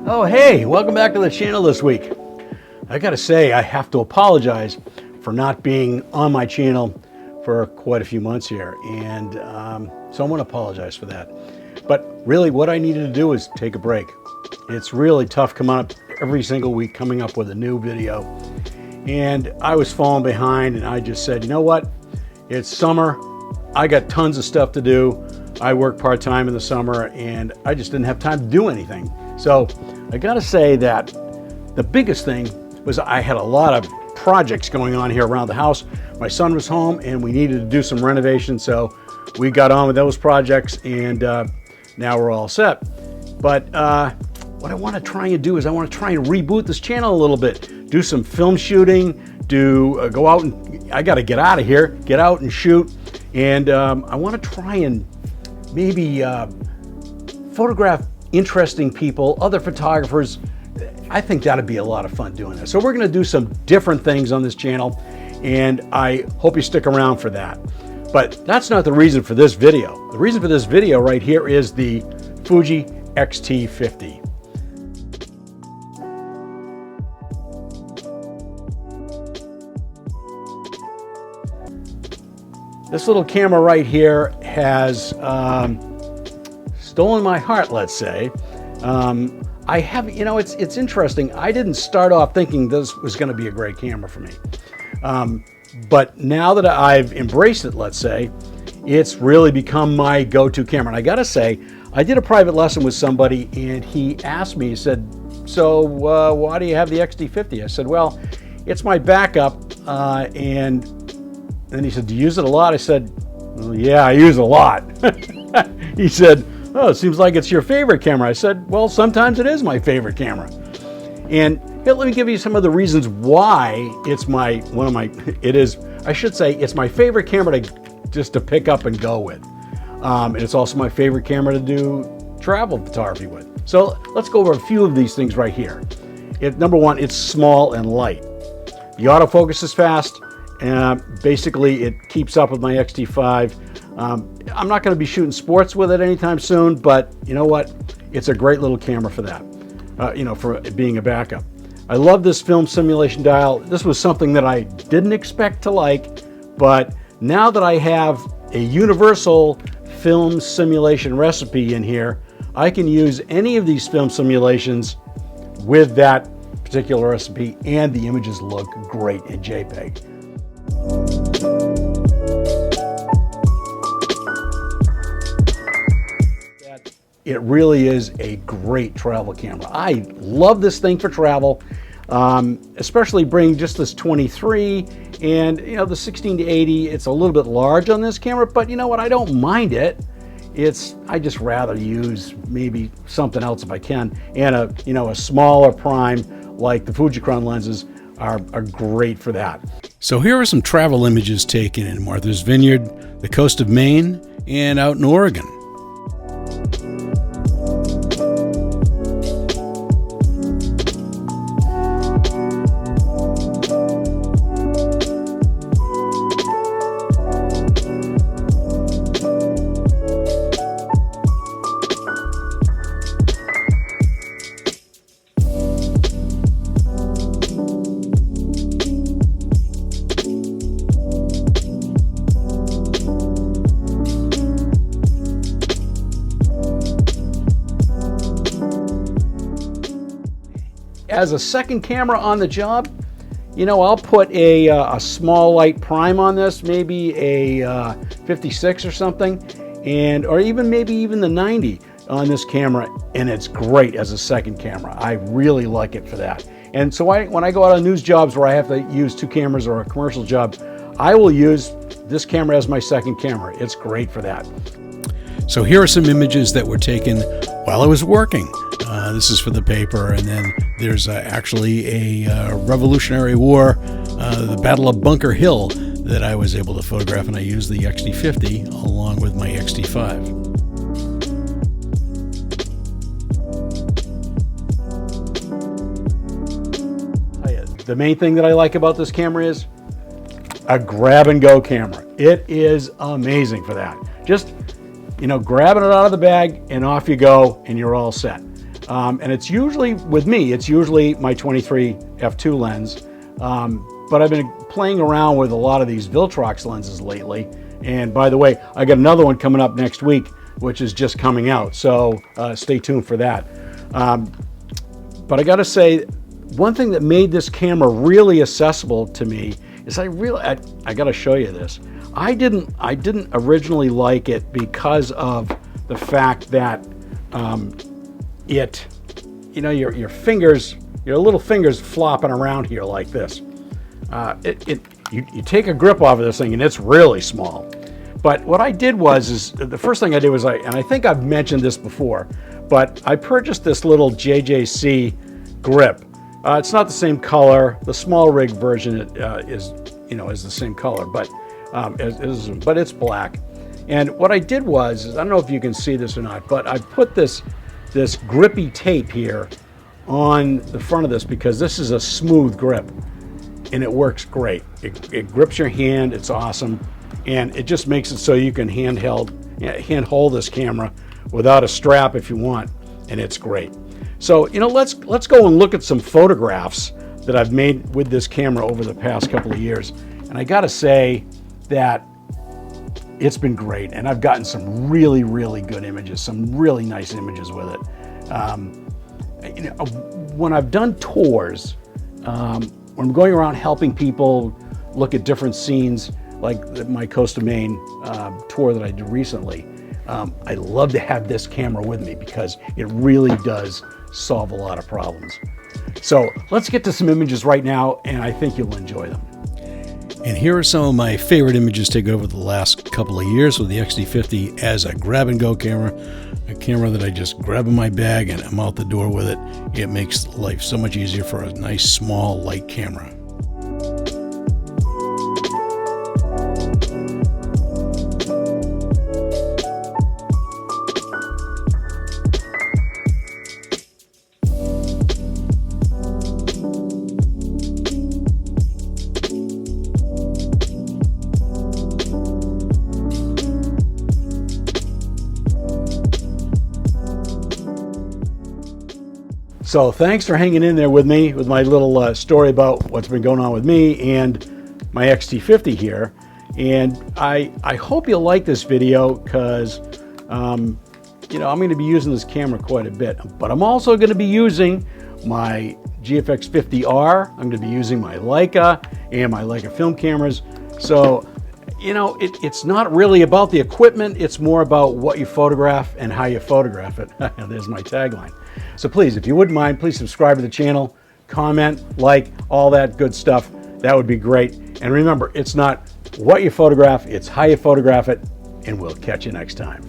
Oh hey, welcome back to the channel this week. I gotta say, I have to apologize for not being on my channel for quite a few months here, and so I want to apologize for that. But really what I needed to do is take a break. It's really tough coming up every single week, coming up with a new video, and I was falling behind, and I just said, you know what, it's summer, I got tons of stuff to do. I work part-time in the summer and I just didn't have time to do anything. So I gotta say that the biggest thing was I had a lot of projects going on here around the house. My son was home and we needed to do some renovation, so we got on with those projects, and now we're all set. But what I want to try and do is I want to try and reboot this channel a little bit, do some film shooting, go out and I got to get out of here, get out and shoot, and I want to try and maybe photograph interesting people, other photographers. I think that'd be a lot of fun doing this. So we're going to do some different things on this channel, and I hope you stick around for that. But that's not the reason for this video. The reason for this video right here is the Fuji X-T50. This little camera right here has stolen my heart, let's say. I have, you know, it's interesting. I didn't start off thinking this was going to be a great camera for me. But now that I've embraced it, let's say, it's really become my go-to camera. And I gotta say, I did a private lesson with somebody and he asked me, he said, so why do you have the X-T50? I said, well, it's my backup. And then he said, do you use it a lot? I said, well, yeah, I use it a lot. He said, oh, it seems like it's your favorite camera. I said, well, sometimes it is my favorite camera. And here, let me give you some of the reasons why it's it's my favorite camera to pick up and go with. And it's also my favorite camera to do travel photography with. So let's go over a few of these things right here. Number one, it's small and light. The autofocus is fast. Basically, it keeps up with my X-T5. I'm not going to be shooting sports with it anytime soon, but you know what? It's a great little camera for that, for being a backup. I love this film simulation dial. This was something that I didn't expect to like, but now that I have a universal film simulation recipe in here, I can use any of these film simulations with that particular recipe, and the images look great in JPEG. It really is a great travel camera. I love this thing for travel, especially bring just this 23 and the 16 to 80. It's a little bit large on this camera, but you know what? I don't mind it. I just rather use maybe something else if I can, and a smaller prime like the Fujifilm lenses are great for that. So here are some travel images taken in Martha's Vineyard, the coast of Maine, and out in Oregon. As a second camera on the job, I'll put a small light prime on this, maybe a 56 or something, or even the 90 on this camera, and it's great as a second camera. I really like it for that. And so when I go out on news jobs where I have to use two cameras or a commercial job, I will use this camera as my second camera. It's great for that. So here are some images that were taken while I was working. This is for the paper, and then there's actually a Revolutionary War, the Battle of Bunker Hill, that I was able to photograph, and I used the X-T50 along with my X-T5. The main thing that I like about this camera is a grab-and-go camera. It is amazing for that. Just, grabbing it out of the bag and off you go, and you're all set. And it's usually, with me, it's usually my 23 f2 lens. But I've been playing around with a lot of these VILTROX lenses lately. And by the way, I got another one coming up next week, which is just coming out. So stay tuned for that. But I gotta say, one thing that made this camera really accessible to me is I gotta show you this. I didn't originally like it because of the fact that your fingers, your little fingers flopping around here like this. You take a grip off of this thing and it's really small. But what I did was, the first thing I did was, and I think I've mentioned this before, but I purchased this little JJC grip. It's not the same color. The small rig version is the same color, but it's black. And what I did was, I don't know if you can see this or not, but I put this grippy tape here on the front of this because this is a smooth grip and it works great. It grips your hand. It's awesome. And it just makes it so you can hand hold this camera without a strap if you want, and it's great. So, let's go and look at some photographs that I've made with this camera over the past couple of years. And I gotta say that it's been great, and I've gotten some really, really good images, some really nice images with it. When I've done tours, when I'm going around helping people look at different scenes, like my Costa Maine tour that I did recently, I love to have this camera with me because it really does solve a lot of problems. So let's get to some images right now, and I think you'll enjoy them. And here are some of my favorite images taken over the last couple of years with the X-T50 as a grab-and-go camera, a camera that I just grab in my bag and I'm out the door with it. It makes life so much easier for a nice, small, light camera. So thanks for hanging in there with me with my little story about what's been going on with me and my X-T50 here. And I hope you'll like this video because, I'm going to be using this camera quite a bit. But I'm also going to be using my GFX50R. I'm going to be using my Leica and my Leica film cameras. So, it's not really about the equipment. It's more about what you photograph and how you photograph it. There's my tagline. So please, if you wouldn't mind, please subscribe to the channel, comment, like, all that good stuff. That would be great. And remember, it's not what you photograph, it's how you photograph it. And we'll catch you next time.